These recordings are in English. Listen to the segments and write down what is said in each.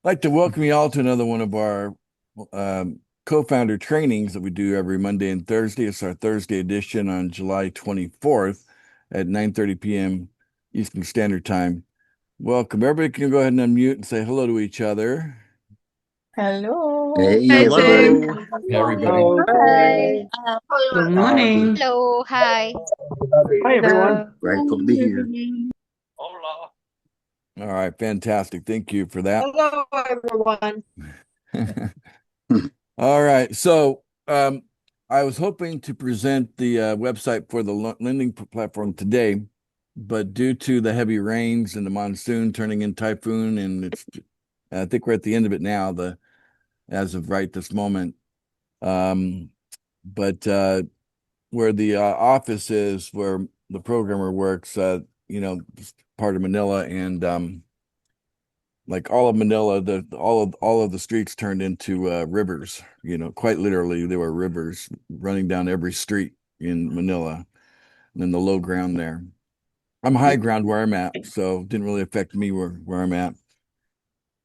I'd like to welcome you all to another one of our co-founder trainings that we do every Monday and Thursday. It's our Thursday edition on July 24th at 9:30 p.m. Eastern Standard Time. Welcome. Everybody can go ahead and unmute and say hello to each other. Hello. Hey, Hi, Zig. hello. Hello. Hey, everybody. Hi. Good morning. Hello, hi. Hi, everyone. Grateful to be here. All right, fantastic. Thank you for that. Hello, everyone. All right. So I was hoping to present the website for the lending platform today, but due to the heavy rains and the monsoon turning in typhoon, and I think we're at the end of it now, as of right this moment. But where the office is, where the programmer works, part of Manila, and like all of Manila, all of the streets turned into rivers. Quite literally, there were rivers running down every street in Manila, and then the low ground there. I'm high ground where I'm at, so it didn't really affect me where I'm at.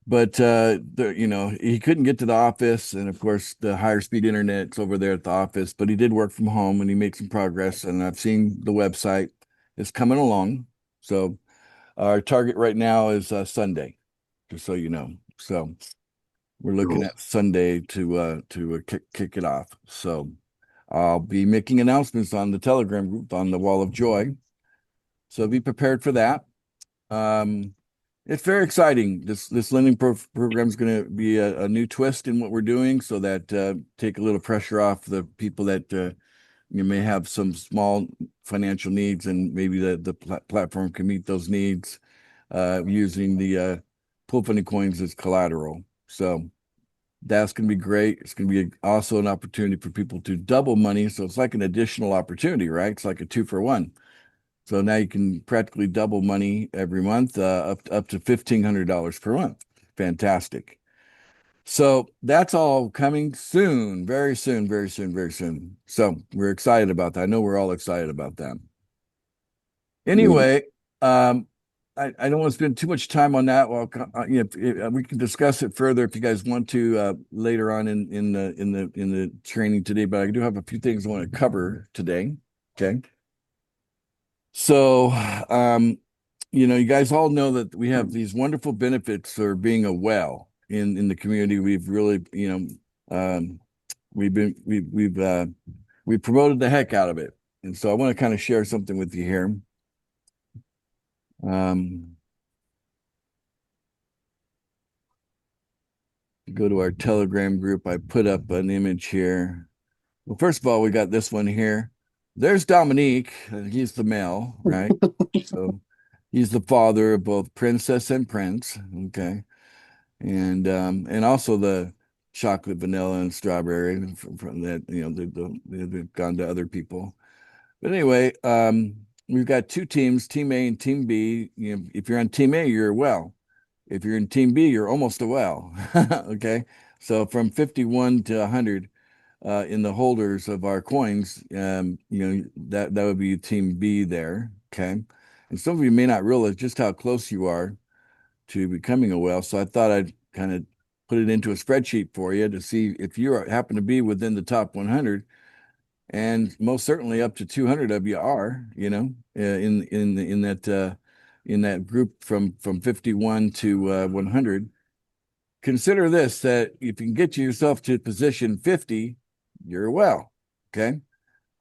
But he couldn't get to the office, and of course, the higher speed internet's over there at the office. But he did work from home, and he made some progress. And I've seen the website is coming along. So our target right now is Sunday, just so you know. So we're looking Cool. at Sunday to kick it off. So I'll be making announcements on the Telegram group on the Wall of Joy. So be prepared for that. It's very exciting. This lending program is going to be a new twist in what we're doing, so that take a little pressure off the people that you may have some small financial needs, and maybe the platform can meet those needs using the pool funding coins as collateral. So that's going to be great. It's going to be also an opportunity for people to double money. So it's like an additional opportunity, right? It's like a 2-for-1. So now you can practically double money every month, up to $1,500 per month. Fantastic. So that's all coming soon, very soon, very soon, very soon. So we're excited about that. I know we're all excited about that. Me. Anyway, I don't want to spend too much time on that. Well, if we can discuss it further if you guys want to later on in the training today. But I do have a few things I want to cover today. Okay. So, you guys all know that we have these wonderful benefits for being a well in the community. We've really, we've promoted the heck out of it. And so I want to kind of share something with you here. Um, Go to our Telegram group. I put up an image here. Well, first of all, we got this one here. There's Dominique. He's the male, right? So he's the father of both Princess and Prince. Okay. And also the chocolate, vanilla, and strawberry from that, they've gone to other people. But anyway, we've got two teams, Team A and Team B. If you're on Team A, you're well. If you're in Team B, you're almost a well. Okay. So from 51 to 100 in the holders of our coins, that would be Team B there. Okay. And some of you may not realize just how close you are to becoming a whale. So I thought I'd kind of put it into a spreadsheet for you to see if you happen to be within the top 100, and most certainly up to 200 of you are, in that group from 51 to 100. Consider this, that if you can get yourself to position 50, you're well. Okay.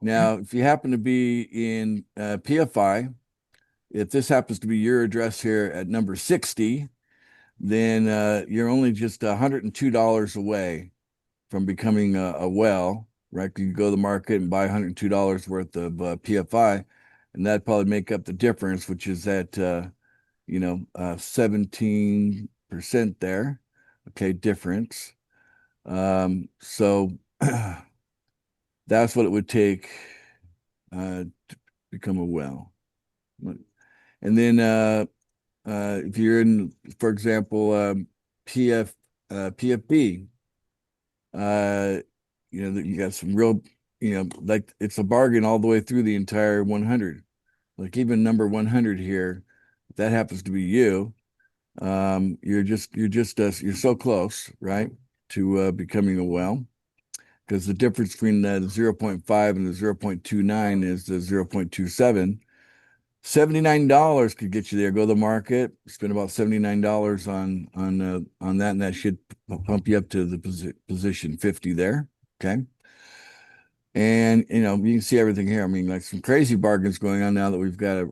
Now, if you happen to be in PFI, if this happens to be your address here at number 60, then you're only just $102 away from becoming a well, right? You can go to the market and buy $102 worth of PFI, and that'd probably make up the difference, which is that 17% there. Okay, difference. So that's what it would take to become a well. And then if you're in, for example, PF PFB, uh, you got some real, like it's a bargain all the way through the entire 100. Like even number 100 here, if that happens to be you, You're so close, right, to becoming a whale, because the difference between the 0.5 and the 0.29 is the 0.27. $79 could get you there. Go to the market, spend about $79 on that, and that should pump you up to the position 50 there. Okay. And you can see everything here. I mean, like some crazy bargains going on now that we've got a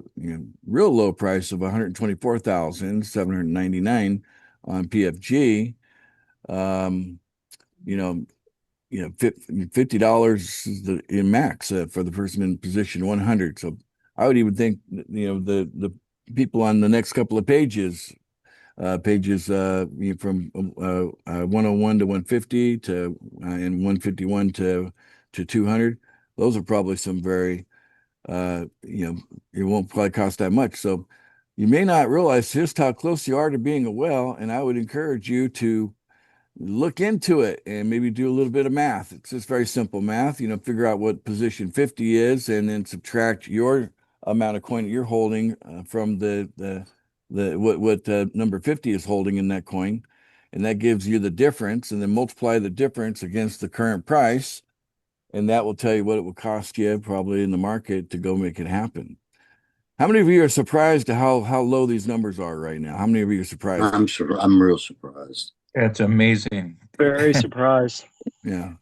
real low price of 124,799 on PFG. You know, $50 is the in max for the person in position 100. So I would even think the people on the next couple of pages, from 101 to 150 to and 151 to 200. Those are probably some very it won't probably cost that much. So you may not realize just how close you are to being a whale, and I would encourage you to look into it and maybe do a little bit of math. It's just very simple math. Figure out what position 50 is, and then subtract your amount of coin that you're holding from what number 50 is holding in that coin, and that gives you the difference. And then multiply the difference against the current price, and that will tell you what it will cost you probably in the market to go make it happen. How many of you are surprised to how low these numbers are right now? How many of you are surprised? I'm sure. I'm real surprised. It's amazing. Very surprised. Yeah.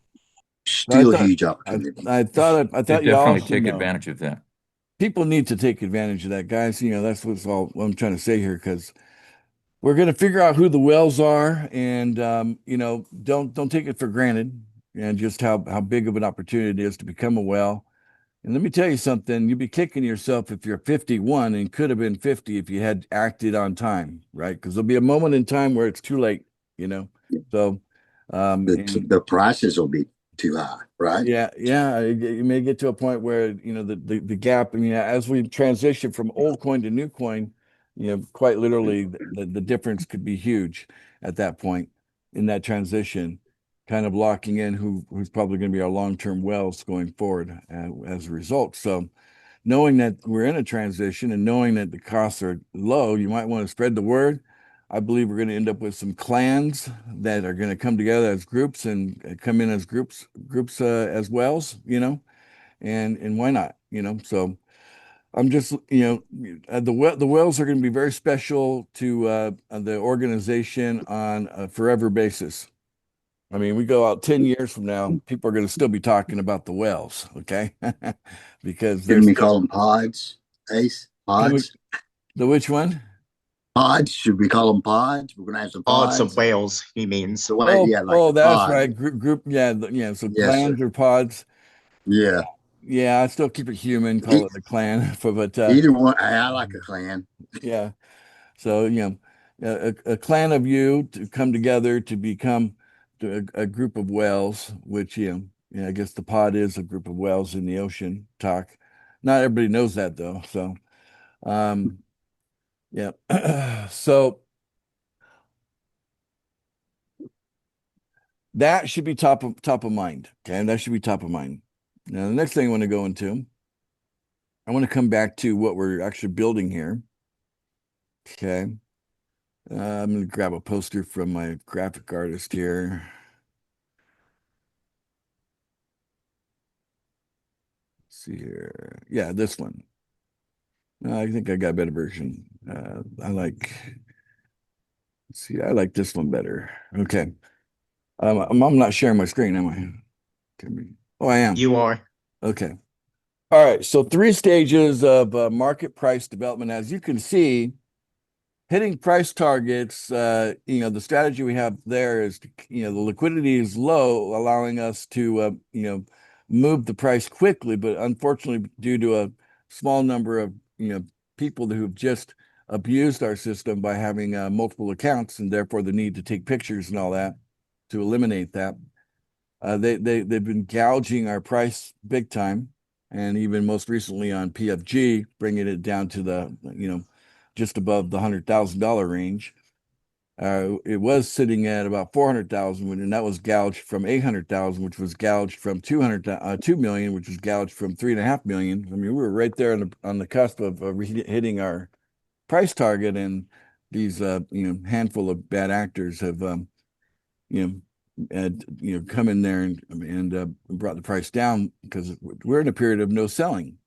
Still a huge opportunity. I thought They you all definitely should take know. advantage of that. People need to take advantage of that, guys. That's what I'm trying to say here, because we're going to figure out who the whales are, and don't take it for granted, and just how big of an opportunity it is to become a whale. And let me tell you something, you'd be kicking yourself if you're 51 and could have been 50 if you had acted on time, right? Because there'll be a moment in time where it's too late, So the prices will be too high, right? yeah, you may get to a point where the gap. I mean, as we transition from old coin to new coin, quite literally the difference could be huge at that point in that transition, kind of locking in who's probably going to be our long-term whales going forward as a result. So knowing that we're in a transition and knowing that the costs are low, you might want to spread the word. I believe we're going to end up with some clans that are going to come together as groups and come in as groups as whales, and why not, So I'm just, the whales are going to be very special to the organization on a forever basis. I mean, we go out 10 years from now, people are going to still be talking about the whales, okay? Because Can we call them pods, Ace? Pods? The which one? Pods? Should we call them pods? We're gonna have some pods. Odds of whales, he means. So yeah, like that's pod. right. Group, yeah. So Yes, clans sir. or pods. Yeah. Yeah, I still keep it human, call it a clan, but Either one. I like a clan. yeah. So a clan of you to come together to become a group of whales, which I guess the pod is a group of whales in the ocean. Talk. Not everybody knows that though. So, yeah. So that should be top of mind. Okay, that should be top of mind. Now, the next thing I want to go into, I want to come back to what we're actually building here. Okay. I'm going to grab a poster from my graphic artist here. Let's see here. Yeah, this one. I think I got a better version. I like this one better. Okay. I'm not sharing my screen, am I? Oh, I am. You are. Okay. All right. So 3 stages of market price development. As you can see, hitting price targets, the strategy we have there is, the liquidity is low, allowing us to, move the price quickly. But unfortunately, due to a small number of, people who've just abused our system by having multiple accounts, and therefore the need to take pictures and all that to eliminate that, they've been gouging our price big time. And even most recently on PFG, bringing it down to the, just above the $100,000 range. It was sitting at about 400,000, and that was gouged from 800,000, which was gouged from 2 million, which was gouged from 3.5 million. I mean, we were right there on the cusp of hitting our price target, and these handful of bad actors have come in there and brought the price down because we're in a period of no selling.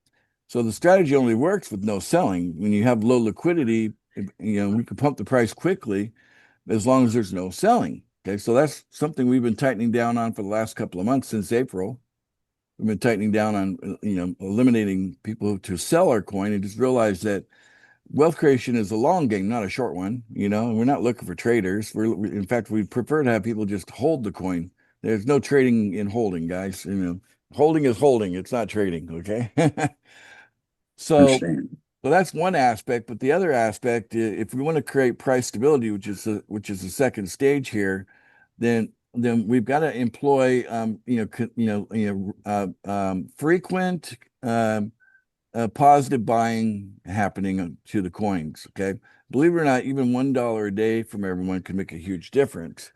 So the strategy only works with no selling. When you have low liquidity, we can pump the price quickly as long as there's no selling. Okay, so that's something we've been tightening down on for the last couple of months since April. We've been tightening down on eliminating people to sell our coin, and just realize that wealth creation is a long game, not a short one. We're not looking for traders. In fact, we prefer to have people just hold the coin. There's no trading in holding, guys. Holding is holding. It's not trading. Okay. So Understand. that's one aspect, but the other aspect, if we want to create price stability, which is the second stage here, then we've got to employ frequent positive buying happening to the coins. Okay, believe it or not, even $1 a day from everyone can make a huge difference.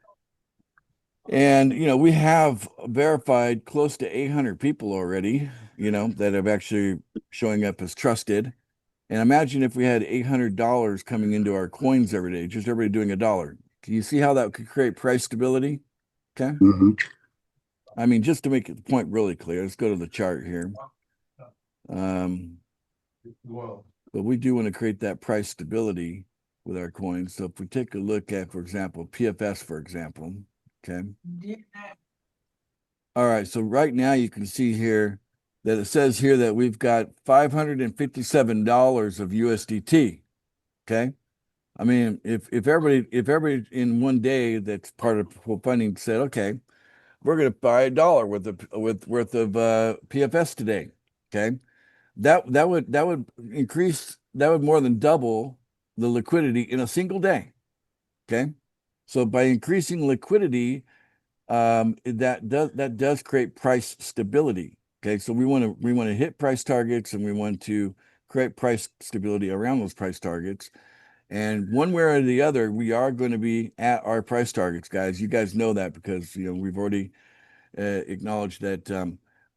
And we have verified close to 800 people already, that have actually showing up as trusted. And imagine if we had $800 coming into our coins every day, just everybody doing $1. Can you see how that could create price stability? Okay. Hmm. I mean, just to make the point really clear, let's go to the chart here. But we do want to create that price stability with our coins. So if we take a look at, for example, PFS, for example, okay. All right, so right now you can see here that it says here that we've got $557 of USDT. Okay. I mean, if everybody in one day that's part of pool funding said, okay, we're going to buy $1 worth of PFS today. Okay. That would increase, that would more than double the liquidity in a single day. Okay. So by increasing liquidity, that does create price stability. Okay, so we want to hit price targets, and we want to create price stability around those price targets. And one way or the other, we are going to be at our price targets, guys. You guys know that because we've already acknowledged that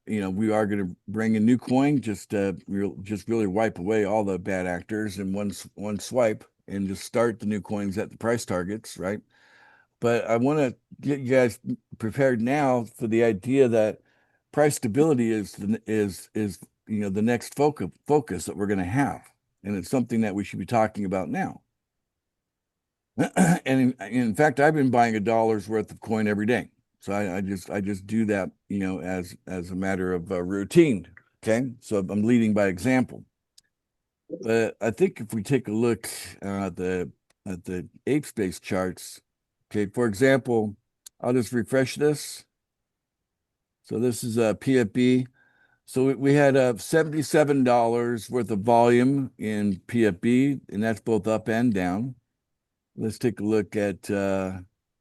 we are going to bring a new coin, just really wipe away all the bad actors in one swipe, and just start the new coins at the price targets, right? But I want to get you guys prepared now for the idea that price stability is the next focus that we're going to have, and it's something that we should be talking about now. And in fact, I've been buying $1 worth of coin every day, so I just do that, as a matter of routine. Okay, so I'm leading by example. But I think if we take a look at the ape space charts. Okay, for example, I'll just refresh this. So this is a PFB. So we had $77 worth of volume in PFB, and that's both up and down. Let's take a look at PFI.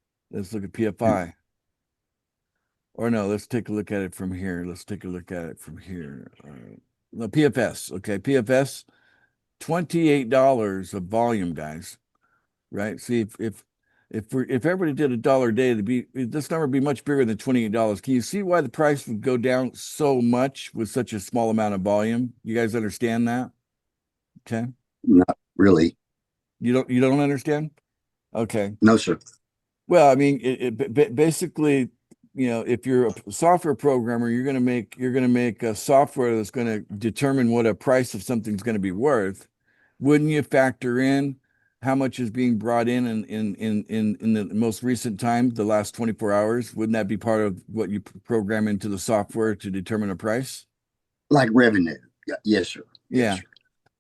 Or no, let's take a look at it from here. Let's take a look at it from here. No, PFS. Okay, PFS, $28 of volume, guys. Right? See, if everybody did $1 a day, this number would be much bigger than $28. Can you see why the price would go down so much with such a small amount of volume? You guys understand that? Okay. Not really. You don't understand? Okay. No, sir. Well, I mean, basically, if you're a software programmer, you're going to make a software that's going to determine what a price of something's going to be worth. Wouldn't you factor in how much is being brought in the most recent time, the last 24 hours? Wouldn't that be part of what you program into the software to determine a price? Like revenue. Yes, sir. Yeah. Yes, sir.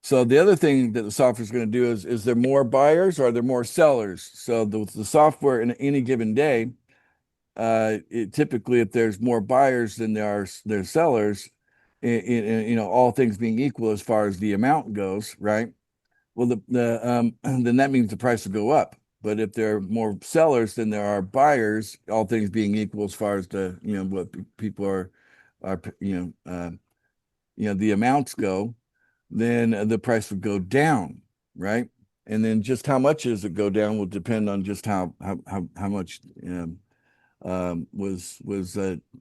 So the other thing that the software is going to do is there more buyers or are there more sellers? So the software in any given day, typically if there's more buyers than there's sellers, all things being equal as far as the amount goes, right? Well, then that means the price will go up. But if there are more sellers than there are buyers, all things being equal as far as the what people are the amounts go, then the price would go down, right? And then just how much does it go down will depend on just how much was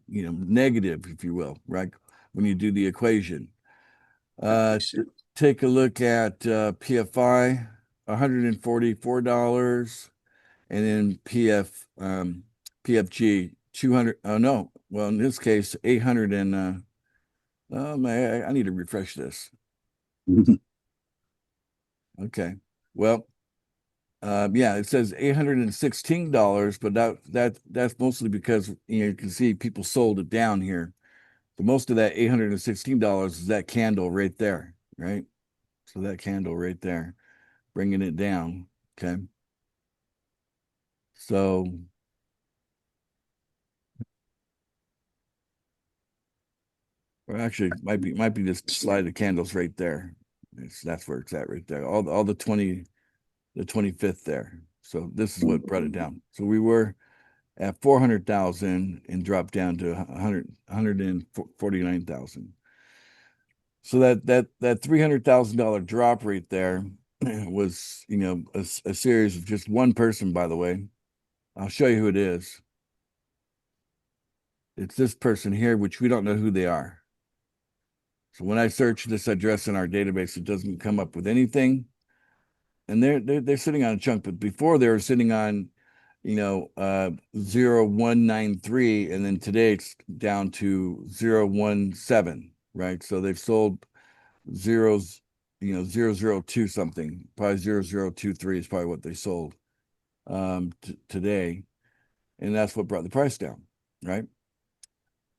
negative, if you will, right? When you do the equation. Take a look at PFI. $144, and then PFG 200. Oh no, well in this case 800 and oh man, I need to refresh this. Okay, well, yeah, it says $816, but that's mostly because you can see people sold it down here. So most of that $816 is that candle right there, right? So that candle right there, bringing it down. Okay. So or actually might be this slide of candles right there. That's where it's at right there. All the 25th there. So this is what brought it down. So we were at 400,000 and dropped down to 149,000. So that $300,000 drop right there was, a series of just one person, by the way. I'll show you who it is. It's this person here, which we don't know who they are. So when I search this address in our database, it doesn't come up with anything. And they're sitting on a chunk, but before they were sitting on 0193, and then today it's down to 017, right? So they've sold zeros, 002 something, probably 0023 is probably what they sold today. And that's what brought the price down, right?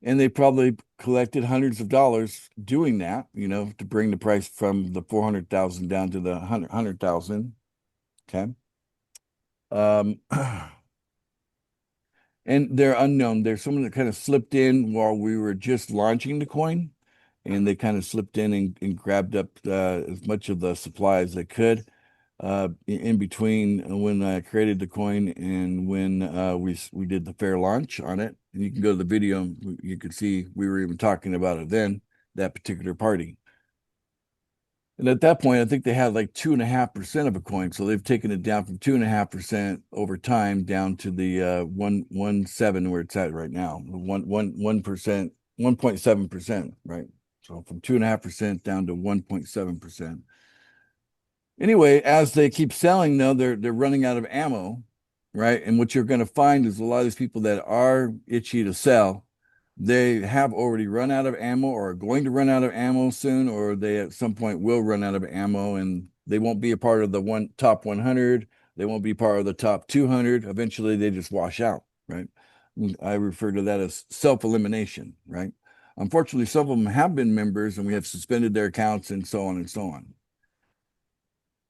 And they probably collected hundreds of dollars doing that, to bring the price from the 400,000 down to the 100,000. Okay. And they're unknown. There's someone that kind of slipped in while we were just launching the coin, and they kind of slipped in and grabbed up as much of the supply as they could in between when I created the coin and when we did the fair launch on it. And you can go to the video, you could see we were even talking about it then, that particular party. And at that point, I think they had like 2.5% of a coin. So they've taken it down from 2.5% over time down to the 1.7 where it's at right now. 1%, 1.7%, right? So from 2.5% down to 1.7%. Anyway, as they keep selling, though, they're running out of ammo, right? And what you're going to find is a lot of these people that are itchy to sell, they have already run out of ammo or are going to run out of ammo soon, or they at some point will run out of ammo and they won't be a part of the top 100. They won't be part of the top 200. Eventually, they just wash out, right? I refer to that as self-elimination, right? Unfortunately, some of them have been members and we have suspended their accounts and so on and so on.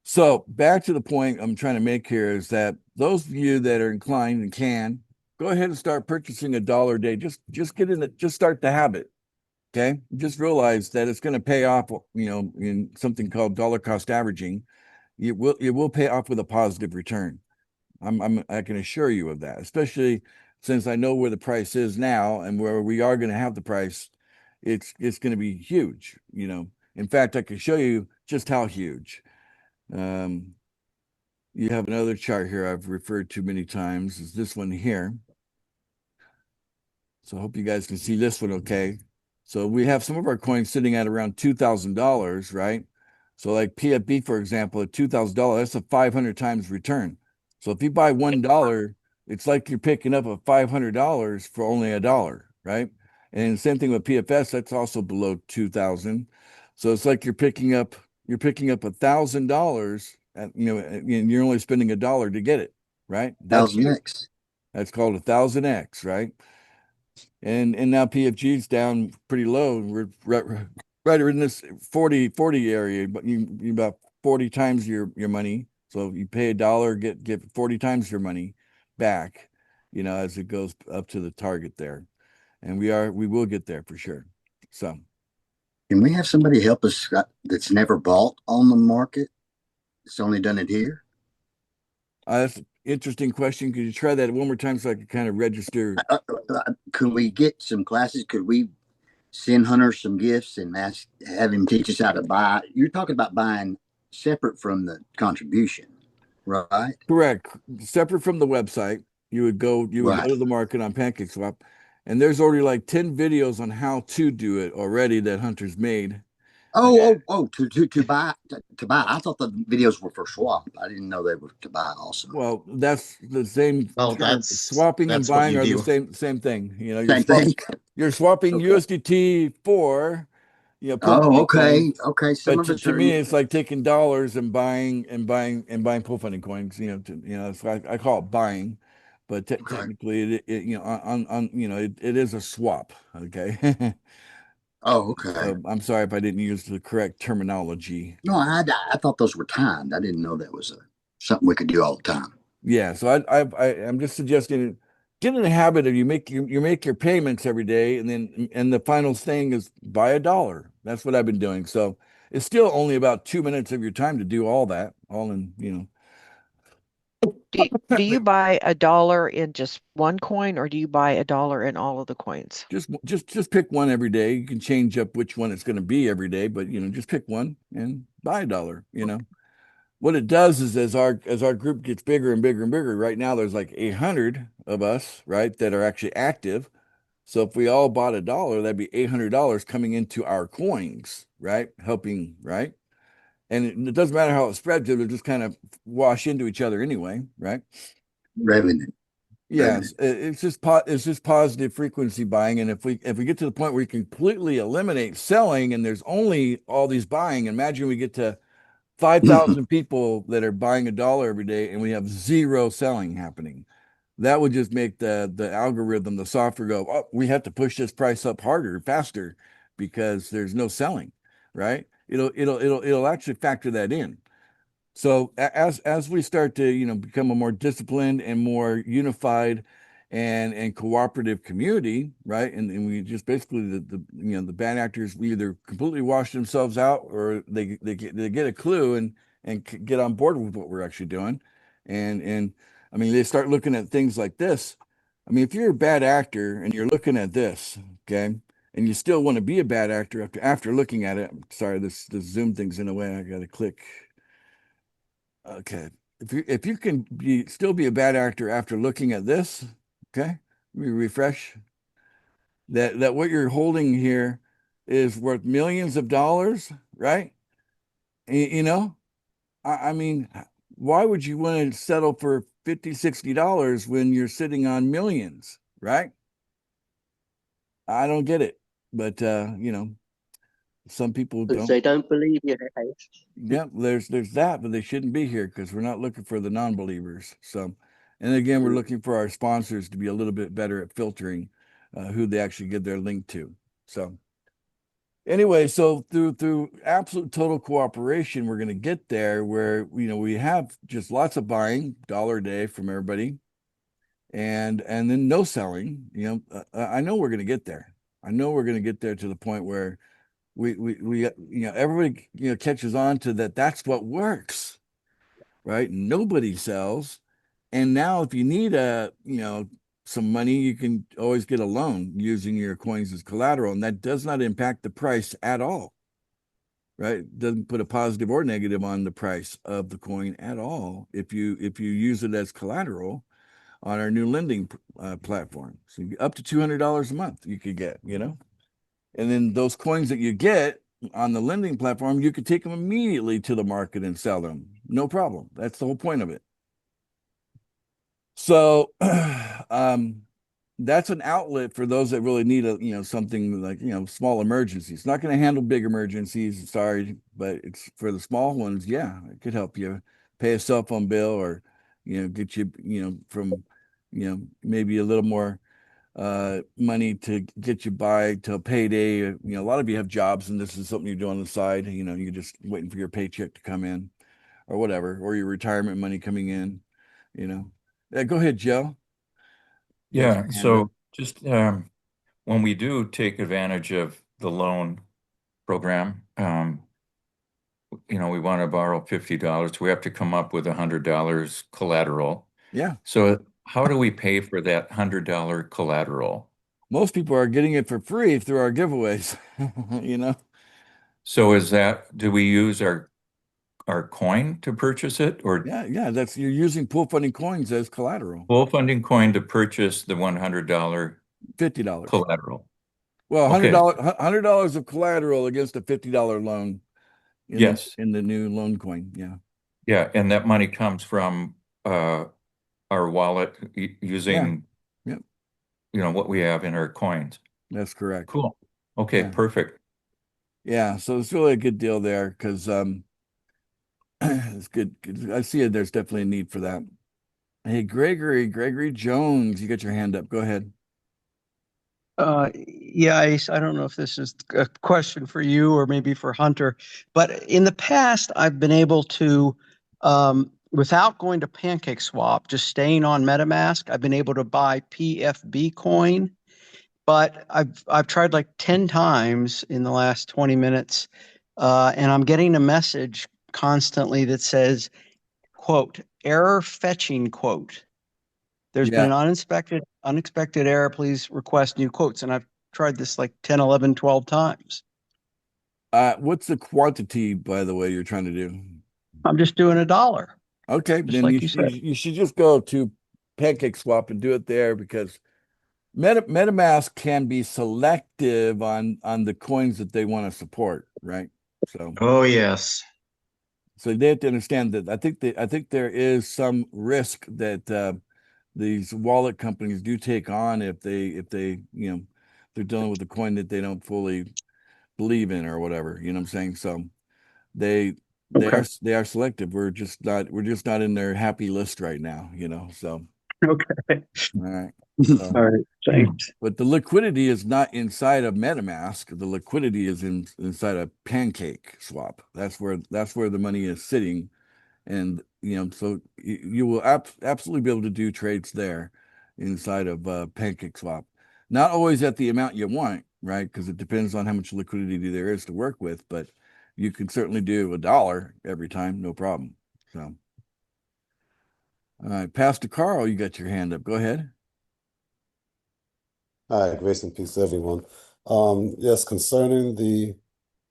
So back to the point I'm trying to make here is that those of you that are inclined and can go ahead and start purchasing $1 a day. Just get in it, just start the habit. Okay. Just realize that it's going to pay off, in something called dollar cost averaging. It will pay off with a positive return. I can assure you of that, especially since I know where the price is now and where we are going to have the price. It's going to be huge. In fact, I can show you just how huge. You have another chart here I've referred to many times, is this one here. So I hope you guys can see this one okay. So we have some of our coins sitting at around $2,000, right? So like PFB, for example, at $2,000, that's a 500 times return. So if you buy $1, it's like you're picking up a $500 for only $1, right? And same thing with PFS, that's also below 2,000. So it's like you're picking up $1,000 and you're only spending $1 to get it, right? 1,000x. That's called 1,000x, right? And now PFG's down pretty low. We're right in this 40 area, but you about 40 times your money. So you pay $1, get 40 times your money back, as it goes up to the target there. And we will get there for sure. So Can we have somebody help us that's never bought on the market? It's only done it here. that's an interesting question. Could you try that one more time so I could kind of register? Could we get some classes? Could we send Hunter some gifts and have him teach us how to buy? You're talking about buying separate from the contribution, right? Correct. Separate from the website, you would go to the market on PancakeSwap, and there's already like 10 videos on how to do it already that Hunter's made. To buy to buy. I thought the videos were for swap. I didn't know they were to buy also. Well, that's the same Well, term. Swapping and that's what buying you are the do. same thing. You know, Same thing. you're swapping Okay. USDT for, pool Oh, funding coins. okay. Okay. Some But of us to are. me, it's like taking dollars and buying pool funding coins. So I call it buying, but Okay. technically, on it is a swap. Okay. Oh, okay. So I'm sorry if I didn't use the correct terminology. No, I thought those were timed. I didn't know that was something we could do all the time. Yeah, so I'm just suggesting get in the habit of you make your payments every day, and the final thing is buy a dollar. That's what I've been doing. So it's still only about 2 minutes of your time to do all that, all in. Do you buy a dollar in just one coin or do you buy a dollar in all of the coins? Just pick one every day. You can change up which one it's going to be every day, but just pick one and buy a dollar. What it does is as our group gets bigger and bigger and bigger, right now there's like 800 of us, right, that are actually active. So if we all bought a dollar, that'd be $800 coming into our coins, right? Helping, right? And it doesn't matter how it spreads, it'll just kind of wash into each other anyway, right? Revenue. Yes, it's just positive frequency buying. And if we get to the point where we completely eliminate selling and there's only all these buying, imagine we get to 5,000 people that are buying a dollar every day and we have zero selling happening. That would just make the algorithm, the software go, oh, we have to push this price up harder, faster, because there's no selling, right? It'll actually factor that in. So as we start to become a more disciplined and more unified and cooperative community, right? And we just basically the bad actors we either completely wash themselves out or they get a clue and get on board with what we're actually doing. And I mean they start looking at things like this. I mean, if you're a bad actor and you're looking at this, okay, and you still want to be a bad actor after looking at it. Sorry, this Zoom thing's in the way. I gotta click. Okay. If you can still be a bad actor after looking at this, okay, let me refresh that what you're holding here is worth millions of dollars, right? You know, I mean, why would you want to settle for 50, $60 when you're sitting on millions, right? I don't get it. But some people Because don't. they don't believe you, hey? Yeah, there's that, but they shouldn't be here because we're not looking for the non-believers. So, and again, we're looking for our sponsors to be a little bit better at filtering who they actually give their link to. So, anyway, so through absolute total cooperation, we're going to get there where we have just lots of buying dollar a day from everybody, and then no selling. I know we're going to get there. I know we're going to get there to the point where we everybody catches on to that. That's what works, right? Nobody sells. And now if you need some money, you can always get a loan using your coins as collateral, and that does not impact the price at all, right? It doesn't put a positive or negative on the price of the coin at all if you use it as collateral on our new lending platform. So up to $200 a month you could get. And then those coins that you get on the lending platform, you could take them immediately to the market and sell them. No problem. That's the whole point of it. So that's an outlet for those that really need something like small emergencies. It's not going to handle big emergencies, sorry, but it's for the small ones. Yeah, it could help you pay a cell phone bill or get you from maybe a little more money to get you by to a payday. A lot of you have jobs and this is something you do on the side. You're just waiting for your paycheck to come in or whatever, or your retirement money coming in. Go ahead, Joe. Yeah, so just when we do take advantage of the loan program, we want to borrow $50. We have to come up with $100 collateral. Yeah. So how do we pay for that $100 collateral? Most people are getting it for free through our giveaways. So do we use our coin to purchase it, or yeah, you're using pool funding coins as collateral. pool funding coin to purchase the $100 $50 collateral. Well, Okay. $100 of collateral against a $50 loan Yes. in the new loan coin. Yeah. Yeah, and that money comes from our wallet using Yep. what we have in our coins. That's correct. Cool. Okay, Yeah. perfect. Yeah. So it's really a good deal there because it's good. I see it. There's definitely a need for that. Hey, Gregory Jones, you got your hand up. Go ahead. Yeah, Ace, I don't know if this is a question for you or maybe for Hunter, but in the past, I've been able to, without going to PancakeSwap, just staying on MetaMask, I've been able to buy PFB coin, but I've tried like 10 times in the last 20 minutes, and I'm getting a message constantly that says, quote, error fetching quote. There's been an unexpected error. Please request new quotes. And I've tried this like 10, 11, 12 times. What's the quantity, by the way, you're trying to do? I'm just doing $1. Okay, Just then like you said. you should just go to PancakeSwap and do it there because MetaMask can be selective on the coins that they want to support, right? So Oh, yes. they have to understand that I think there is some risk that these wallet companies do take on if they they're dealing with a coin that they don't fully believe in or whatever. You know what I'm saying? So they Okay. they are selective. We're just not in their happy list right now. So Okay. all right. All right. Thanks. But the liquidity is not inside of MetaMask. The liquidity is inside of PancakeSwap. That's where the money is sitting, and so you will absolutely be able to do trades there inside of PancakeSwap. Not always at the amount you want, right? Because it depends on how much liquidity there is to work with, but you can certainly do $1 every time, no problem. So, all right, Pastor Carl, you got your hand up. Go ahead. Hi, grace and peace, everyone. Yes, concerning the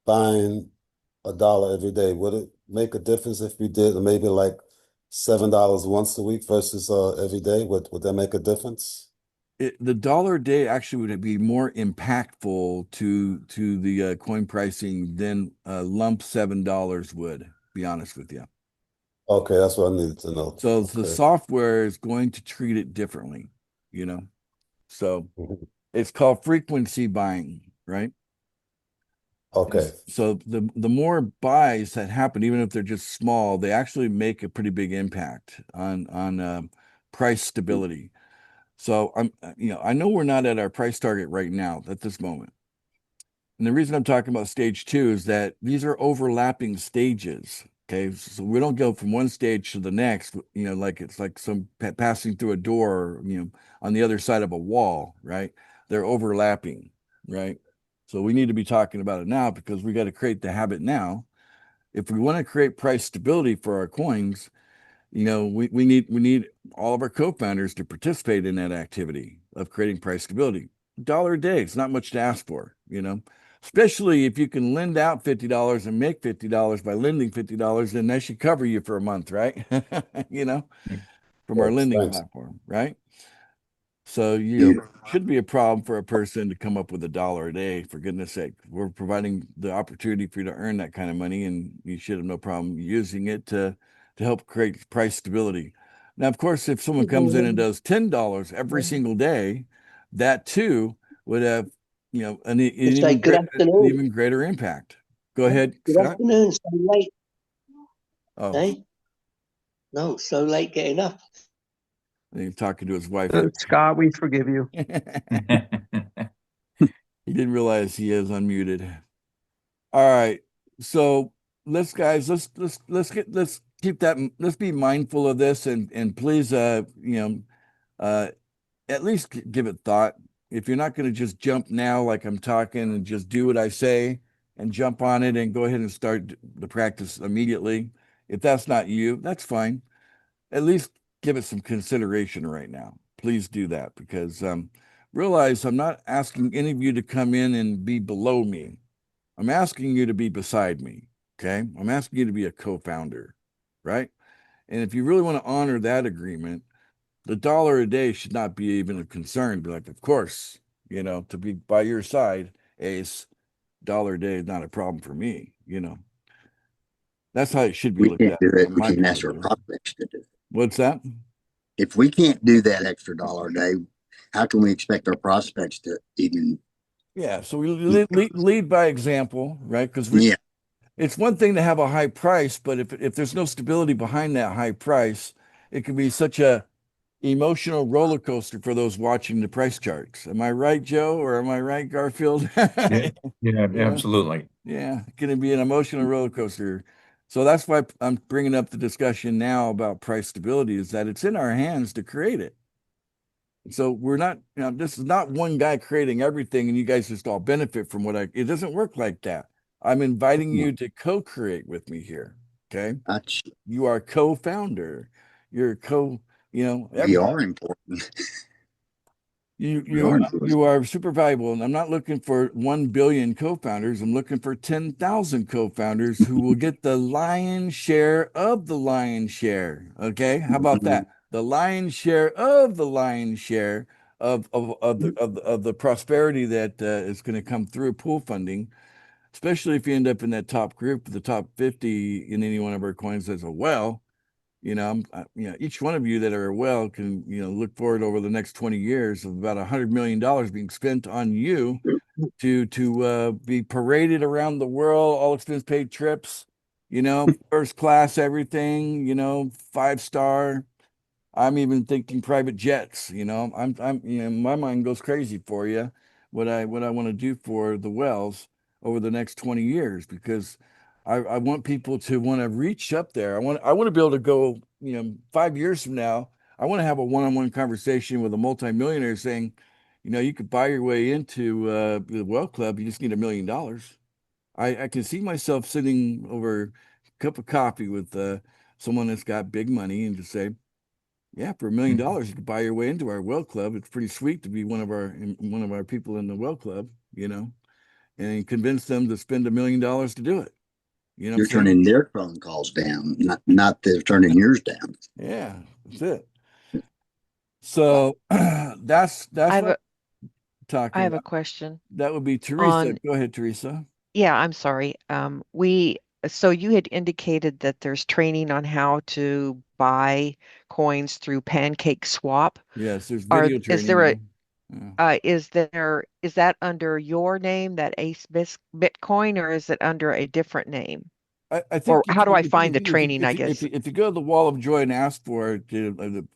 buying $1 every day, would it make a difference if we did maybe like $7 once a week versus every day? Would that make a difference? The dollar a day actually would be more impactful to the coin pricing than lump $7 would, be honest with you. Okay, that's what I needed to know. So the Okay. software is going to treat it differently, So Mhm. it's called frequency buying, right? Okay. So the more buys that happen, even if they're just small, they actually make a pretty big impact on price stability. So I know we're not at our price target right now at this moment. And the reason I'm talking about stage 2 is that these are overlapping stages. Okay. So we don't go from one stage to the next, like it's like some passing through a door, on the other side of a wall, right? They're overlapping, right? So we need to be talking about it now because we got to create the habit now. If we want to create price stability for our coins, we need all of our co-founders to participate in that activity of creating price stability. $1 a day, it's not much to ask for, especially if you can lend out $50 and make $50 by lending $50, then that should cover you for a month, right? From our lending Thanks. platform, right? So shouldn't be a problem for a person to come up with $1 a day, for goodness sake. We're providing the opportunity for you to earn that kind of money, and you should have no problem using it to help create price stability. Now, of course, if someone comes in and does $10 every single day, that too would have an even even greater impact. Go ahead, Good Scott. afternoon. So late, Oh, eh? No, so late getting up. he's talking to his wife. Scott, we forgive you. He didn't realize he is unmuted. All right. So let's keep that, let's be mindful of this and please at least give it thought. If you're not going to just jump now like I'm talking and just do what I say and jump on it and go ahead and start the practice immediately. If that's not you, that's fine. At least give it some consideration right now. Please do that because realize I'm not asking any of you to come in and be below me. I'm asking you to be beside me. Okay. I'm asking you to be a co-founder, right? And if you really want to honor that agreement, the $1 a day should not be even a concern. Be like, of course, to be by your side, Ace. Dollar a day is not a problem for me. That's how it should be We looked can't at do it. from We my can't point ask of our view. prospects to do it. What's that? If we can't do that extra dollar a day, how can we expect our prospects to even? Yeah, so we lead by example, right? Because Yeah, it's one thing to have a high price, but if there's no stability behind that high price, it can be such a emotional roller coaster for those watching the price charts. Am I right, Joe, or am I right, Garfield? Yeah, yeah, Yeah, absolutely. yeah, it can be an emotional roller coaster. So that's why I'm bringing up the discussion now about price stability, is that it's in our hands to create it. So we're not, this is not one guy creating everything and you guys just all benefit from it doesn't work like that. I'm inviting you to co-create with me here. Okay. that's, You are co-founder. You're we everything. are important. You We are you important. you are super valuable, and I'm not looking for 1 billion co-founders. I'm looking for 10,000 co-founders who will get the lion's share of the lion's share. Okay, how about that? The lion's share of the lion's share of the prosperity that is going to come through pool funding, especially if you end up in that top group, the top 50 in any one of our coins as a well. Each one of you that are well can, look forward over the next 20 years of about $100 million being spent on you to be paraded around the world, all expense paid trips, first class, everything, 5-star. I'm even thinking private jets. My mind goes crazy for you. What I want to do for the Wells over the next 20 years, because I want people to want to reach up there. I want to be able to go, 5 years from now, I want to have a one-on-one conversation with a multimillionaire saying, you could buy your way into the Well Club. You just need $1 million. I can see myself sitting over a cup of coffee with someone that's got big money and just say, yeah, for $1 million, you could buy your way into our Well Club. It's pretty sweet to be one of our people in the Well Club, and convince them to spend $1 million to do it. You know what You're I'm saying? turning their phone calls down, not they're turning yours down. Yeah, that's it. So that's I have what I'm I talking have a about. question That would be Teresa. on, Go ahead, Teresa. yeah, I'm sorry. So you had indicated that there's training on how to buy coins through Pancake Swap. Yes, there's Are, video is training there a, now. Yeah. is that under your name, that Bitcoin, or is it under a different name? I think Or you how can, do I find the training, I if guess? you go to the Wall of Joy and ask for it,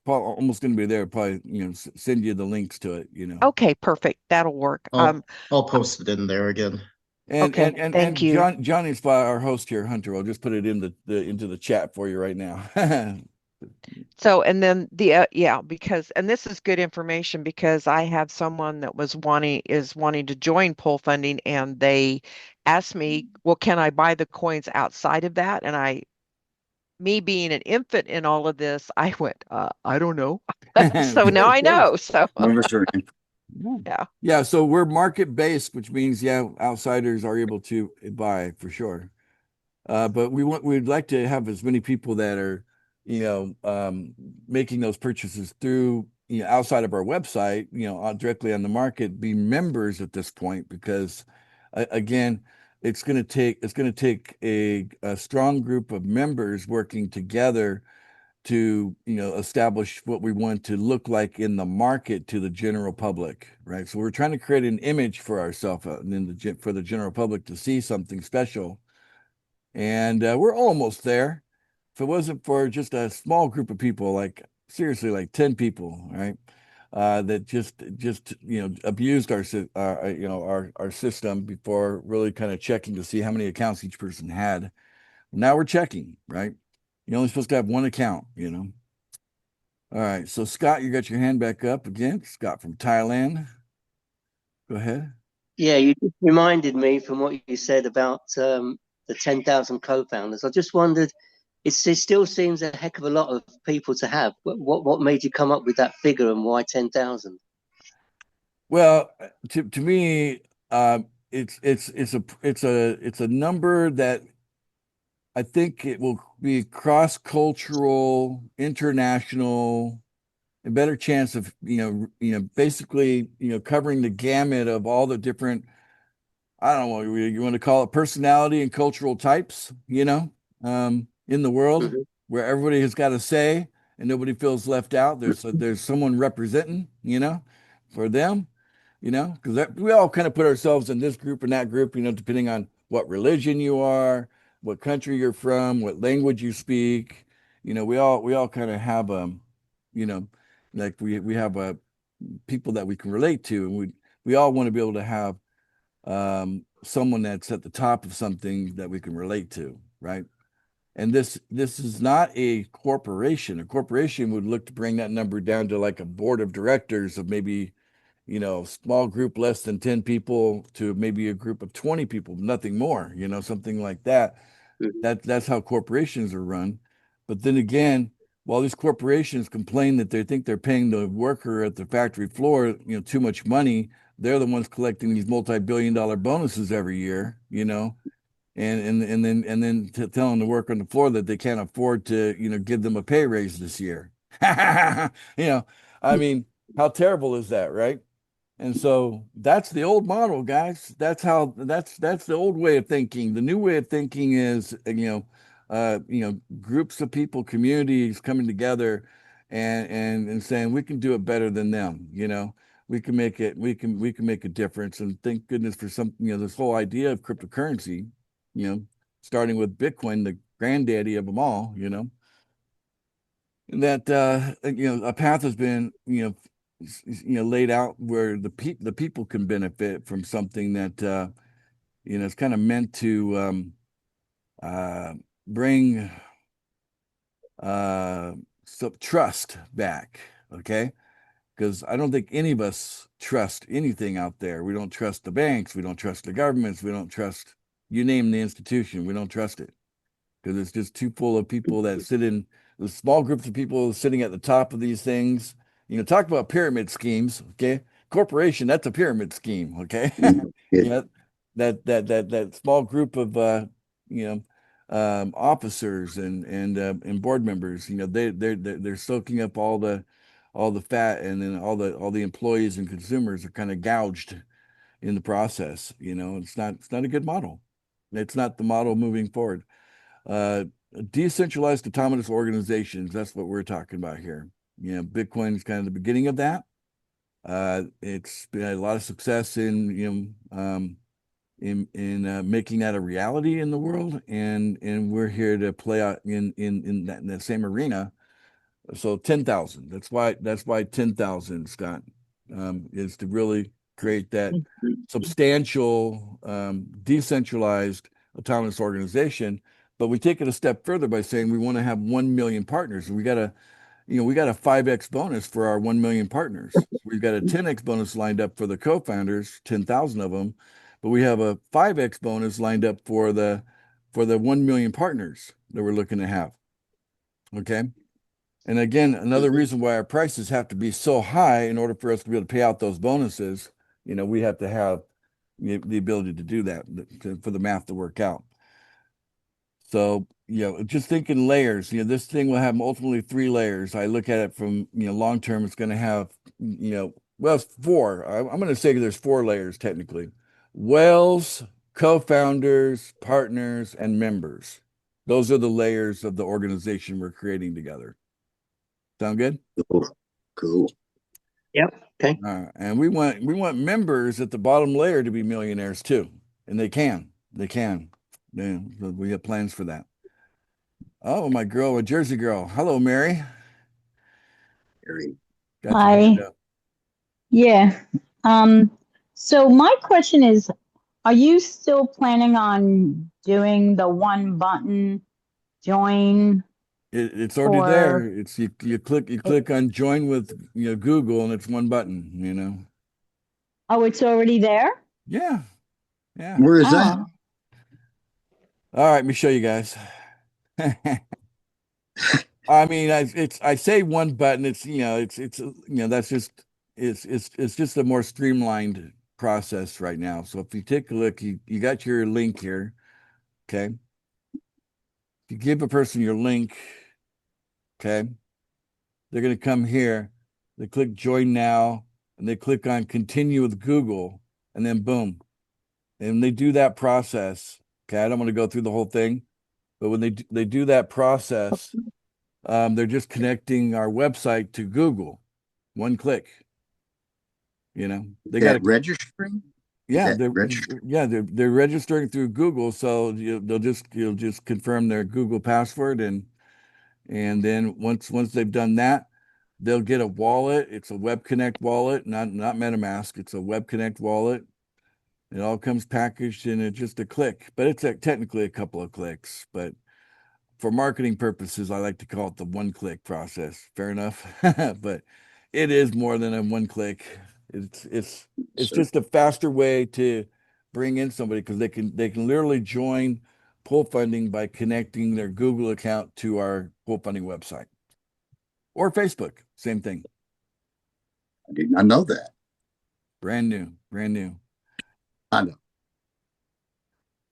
almost going to be there. Probably, send you the links to it. Okay, perfect. That'll work. I'll post it in there again. And Okay, and and thank and you. Johnny's our host here, Hunter. I'll just put it in into the chat for you right now. So, and then yeah, and this is good information because I have someone that is wanting to join pool funding, and they asked me, well, can I buy the coins outside of that? And me being an infant in all of this, I went, I don't know. So now Of I course. know. So None of us are in. yeah. Yeah, so we're market based, which means outsiders are able to buy for sure. But we'd like to have as many people that are, making those purchases through, outside of our website, directly on the market, be members at this point, because again, it's going to take a strong group of members working together to, establish what we want to look like in the market to the general public, right? So we're trying to create an image for ourselves for the general public to see something special, and we're almost there. If it wasn't for just a small group of people, like seriously, like 10 people, right, that just abused our system before really kind of checking to see how many accounts each person had. Now we're checking, right? You're only supposed to have one account. All right, so Scott, you got your hand back up again. Scott from Thailand. Go ahead. Yeah, you just reminded me from what you said about the 10,000 co-founders. I just wondered, it still seems a heck of a lot of people to have. What made you come up with that figure, and why 10,000? Well, to me, it's a number that I think it will be cross-cultural, international, a better chance of, basically, covering the gamut of all the different, I don't know what you want to call it, personality and cultural types, in the world, Mhm. where everybody has got a say and nobody feels left out. There's someone representing, for them, because we all kind of put ourselves in this group and that group, depending on what religion you are, what country you're from, what language you speak. We all kind of have you know, like we have people that we can relate to, and we all want to be able to have someone that's at the top of something that we can relate to, right? And this is not a corporation. A corporation would look to bring that number down to like a board of directors of maybe, small group less than 10 people to maybe a group of 20 people, nothing more, something like that. Mhm. That's how corporations are run. But then again, while these corporations complain that they think they're paying the worker at the factory floor, too much money, they're the ones collecting these multi-billion-dollar bonuses every year, and then telling the worker on the floor that they can't afford to, give them a pay raise this year. I mean, how terrible is that, right? And so that's the old model, guys. That's the old way of thinking. The new way of thinking is, groups of people, communities coming together and saying we can do it better than them. We can make it, we can make a difference. And thank goodness for some, this whole idea of cryptocurrency, starting with Bitcoin, the granddaddy of them all, that a path has been laid out where the people can benefit from something that is kind of meant to bring some trust back. Okay, because I don't think any of us trust anything out there. We don't trust the banks, we don't trust the governments, we don't trust, you name the institution, we don't trust it, because it's just too full of people that sit in the small groups of people sitting at the top of these things. Talk about pyramid schemes. Okay, corporation, that's a pyramid scheme. Okay, Yeah. that small group of you know officers and board members. They're soaking up all the fat, and then all the employees and consumers are kind of gouged in the process. It's not a good model. It's not the model moving forward. Uh, Decentralized autonomous organizations. That's what we're talking about here. Bitcoin is kind of the beginning of that. It's been a lot of success in making that a reality in the world, and we're here to play out in that same arena. So 10,000. That's why 10,000, Scott, is to really create that substantial decentralized autonomous organization. But we take it a step further by saying we want to have 1 million partners. And we got a 5x bonus for our 1 million partners. We've got a 10x bonus lined up for the co-founders, 10,000 of them, but we have a 5x bonus lined up for the 1 million partners that we're looking to have. Okay. And again, another reason why our prices have to be so high in order for us to be able to pay out those bonuses, we have to have the ability to do that for the math to work out. So, just thinking layers, this thing will have ultimately 3 layers. I look at it from, long term, it's going to have, well, it's 4. I'm going to say there's 4 layers technically. Whales, co-founders, partners, and members. Those are the layers of the organization we're creating together. Sound good? Cool. Yep. Okay. And we want members at the bottom layer to be millionaires too, and they can. Yeah, we have plans for that. Oh, my girl, a Jersey girl. Hello, Mary. Very Got your hand Hi. up. Yeah. So my question is, are you still planning on doing the one button join It's already there. for It's you click on join with Google, and it's one button. oh, it's already there? Yeah. Yeah. Where is that? Oh, All right, let me show you guys. I mean, I say one button. It's that's just it's just a more streamlined process right now. So if you take a look, you got your link here. Okay. If you give a person your link, okay, they're going to come here. they click join now, and they click on continue with Google, and then boom. And they do that process. Okay, I don't want to go through the whole thing, but when they do that process, they're just connecting our website to Google. One click. You know, they got to registering. Yeah, That register? they're registering through Google, so you'll just confirm their Google password, and then once they've done that, they'll get a wallet. It's a Web Connect wallet, not MetaMask. It's a Web Connect wallet. It all comes packaged in just a click, but it's technically a couple of clicks. But for marketing purposes, I like to call it the one-click process. Fair enough, but it is more than a one click. It's just a faster way to bring in somebody because they can literally join Pool Funding by connecting their Google account to our Pool Funding website or Facebook. Same thing. I did not know that. Brand new. I know.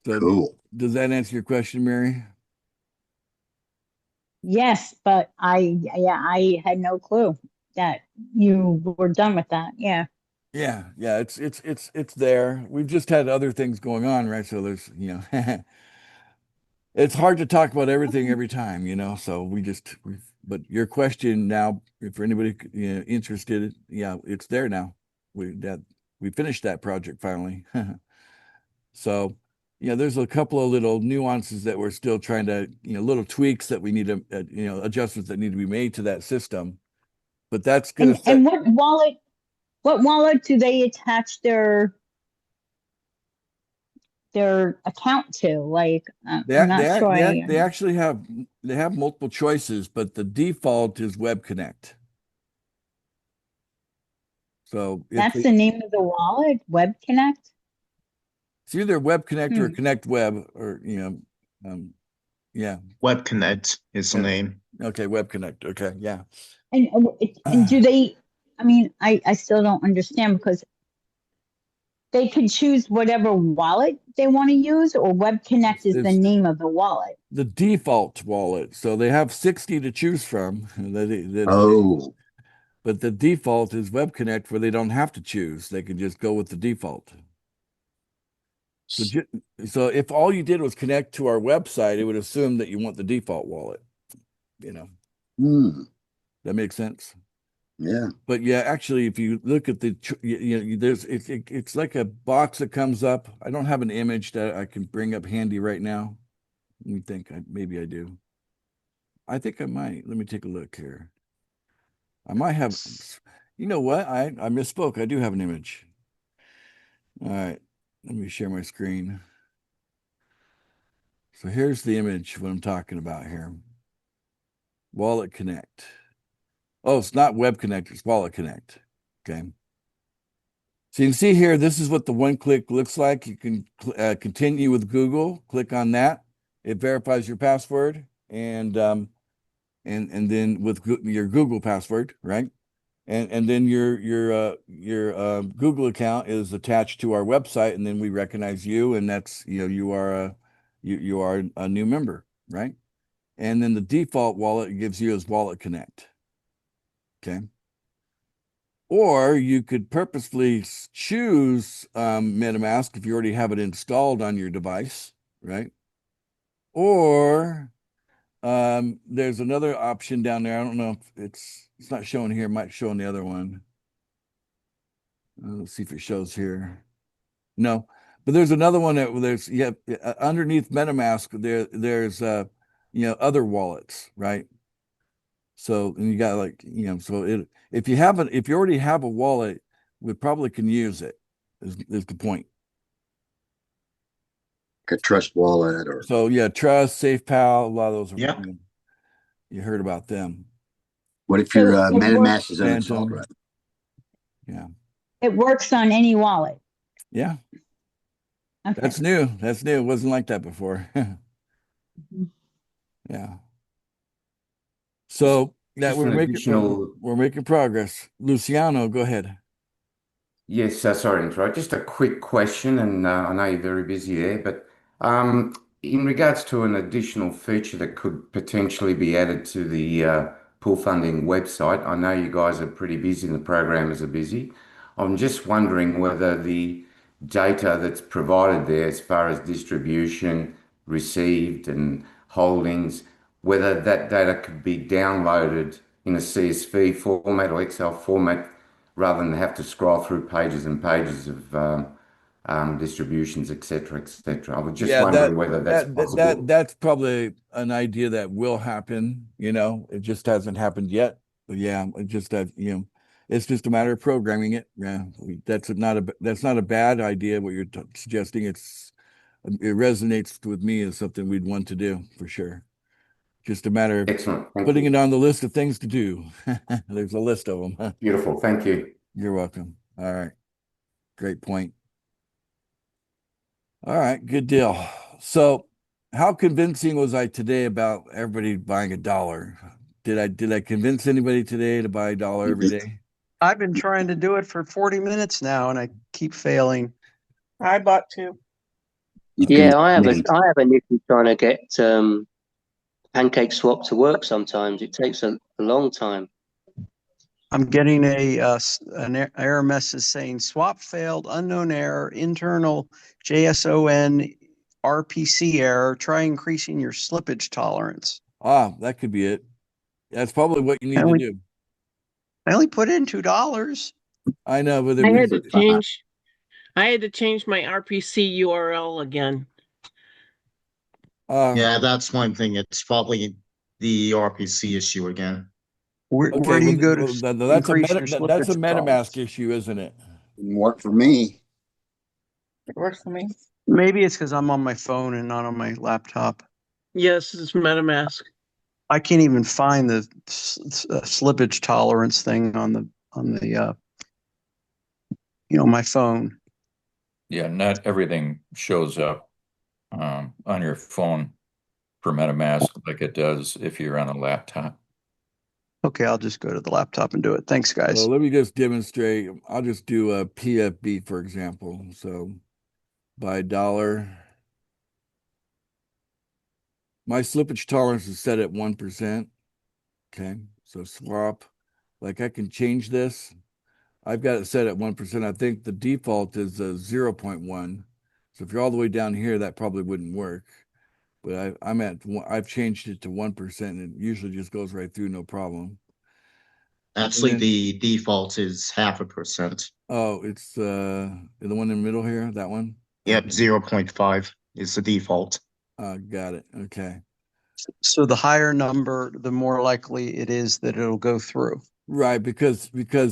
So Cool. does that answer your question, Mary? Yes, but I had no clue that you were done with that. Yeah. Yeah, it's there. We've just had other things going on, right? So there's, it's hard to talk about everything every time, so but your question now, if anybody interested, yeah, it's there now. We finished that project finally. So, there's a couple of little nuances that we're still trying to, little tweaks that we need to, adjustments that need to be made to that system. But that's going to And what wallet do they attach their account to? Like, I'm not sure. They actually have multiple choices, but the default is Web Connect. So that's the name of the wallet, Web Connect. It's either Web Connect or Connect Web, or yeah. Web Connect is the name. Okay, Web Connect. Okay, yeah. And do they? I mean, I still don't understand because they can choose whatever wallet they want to use, or Web Connect is the name of the wallet. The default wallet. So they have 60 to choose from. But the default is Web Connect, where they don't have to choose. They can just go with the default. So if all you did was connect to our website, it would assume that you want the default wallet. That makes sense. Yeah. But yeah, actually, if you look at it's like a box that comes up. I don't have an image that I can bring up handy right now. Let me think. Maybe I do. I think I might. Let me take a look here. I might have. You know what? I misspoke. I do have an image. All right. Let me share my screen. So here's the image, what I'm talking about here. Wallet Connect. Oh, it's not Web Connect, it's Wallet Connect. Okay. So you can see here, this is what the one click looks like. You can continue with Google, click on that. It verifies your password and then with your Google password, right? And then your Google account is attached to our website, and then we recognize you, and that's you are a new member, right? And then the default wallet gives you is Wallet Connect. Okay. Or you could purposefully choose MetaMask if you already have it installed on your device, right? Or there's another option down there. I don't know if it's not showing here. It might show on the other one. Let's see if it shows here. No, but there's another one that underneath MetaMask there's other wallets, right? So and you got if you already have a wallet, we probably can use it. Is the point. A Trust Wallet or Trust, SafePal, a lot of those Yeah. You heard about them. What if your MetaMask is uninstalled, right? Yeah. It works on any wallet. Yeah. Okay. That's new. It wasn't like that before. Yeah. So we're making progress. Luciano, go ahead. Yes, sorry to interrupt. Just a quick question, and I know you're very busy there, but in regards to an additional feature that could potentially be added to the pool funding website. I know you guys are pretty busy and the programmers are busy. I'm just wondering whether the data that's provided there as far as distribution, received and holdings, whether that data could be downloaded in a CSV format or Excel format rather than have to scroll through pages and pages of distributions, etc., etc. I was just Yeah, wondering whether that's possible. that's probably an idea that will happen. It just hasn't happened yet. But yeah, it just that it's just a matter of programming it. Yeah, that's not a bad idea. What you're suggesting, it resonates with me as something we'd want to do for sure. Just a matter of Excellent. Thank putting you. it on the list of things to do. There's a list of them. Beautiful. Thank you. You're welcome. All right. Great point. All right, good deal. So, how convincing was I today about everybody buying $1? Did I convince anybody today to buy $1 every day? I've been trying to do it for 40 minutes now, and I keep failing. I bought 2. Yeah, I have an issue trying to get Pancake Swap to work sometimes. It takes a long time. I'm getting an error message saying swap failed, unknown error, internal JSON RPC error. Try increasing your slippage tolerance. That could be it. That's probably what you need to do. I only put in $2. I know, but I had to change my RPC URL again. Yeah, that's one thing. It's probably the RPC issue again. Where do you go to that's increase your that's a slippage MetaMask tolerance? issue, isn't it? Didn't work for me. It works for me. Maybe it's because I'm on my phone and not on my laptop. Yes, it's MetaMask. I can't even find the slippage tolerance thing on the my phone. Yeah, not everything shows up on your phone for MetaMask like it does if you're on a laptop. Okay, I'll just go to the laptop and do it. Thanks, guys. So let me just demonstrate. I'll just do a PFB, for example. So buy $1. My slippage tolerance is set at 1%. Okay, so swap. Like I can change this. I've got it set at 1%. I think the default is 0.1. So if you're all the way down here, that probably wouldn't work. But I've changed it to 1%, and it usually just goes right through, no problem. Actually, the default is 0.5%. Oh, it's the one in the middle here, that one? Yep, 0.5 is the default. Got it. Okay. So the higher number, the more likely it is that it'll go through. Right, because we have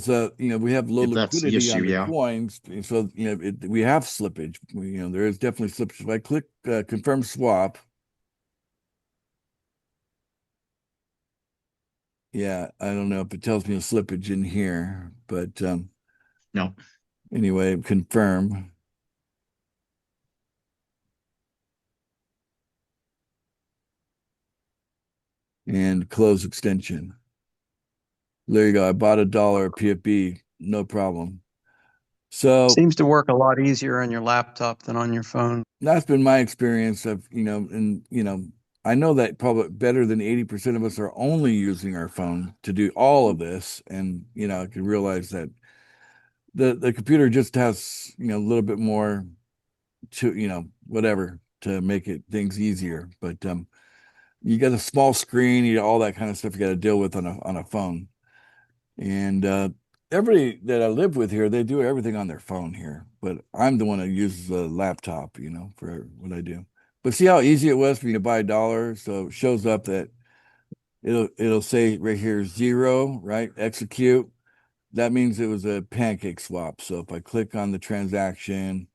low If that's the liquidity issue, on the yeah. coins, so we have slippage. There is definitely slippage. If I click confirm swap, yeah, I don't know if it tells me a slippage in here, but No. anyway, confirm. And close extension. There you go. I bought $1 PFB, no problem. So Seems to work a lot easier on your laptop than on your phone. that's been my experience of, I know that probably better than 80% of us are only using our phone to do all of this. And, I can realize that the computer just has, a little bit more to, whatever to make things easier. But you got a small screen, all that kind of stuff you got to deal with on a phone. And everybody that I live with here, they do everything on their phone here, but I'm the one that uses the laptop, for what I do. But see how easy it was for me to buy $1? So it shows up that it'll say right here 0, right? Execute. That means it was a pancake swap. So if I click on the transaction,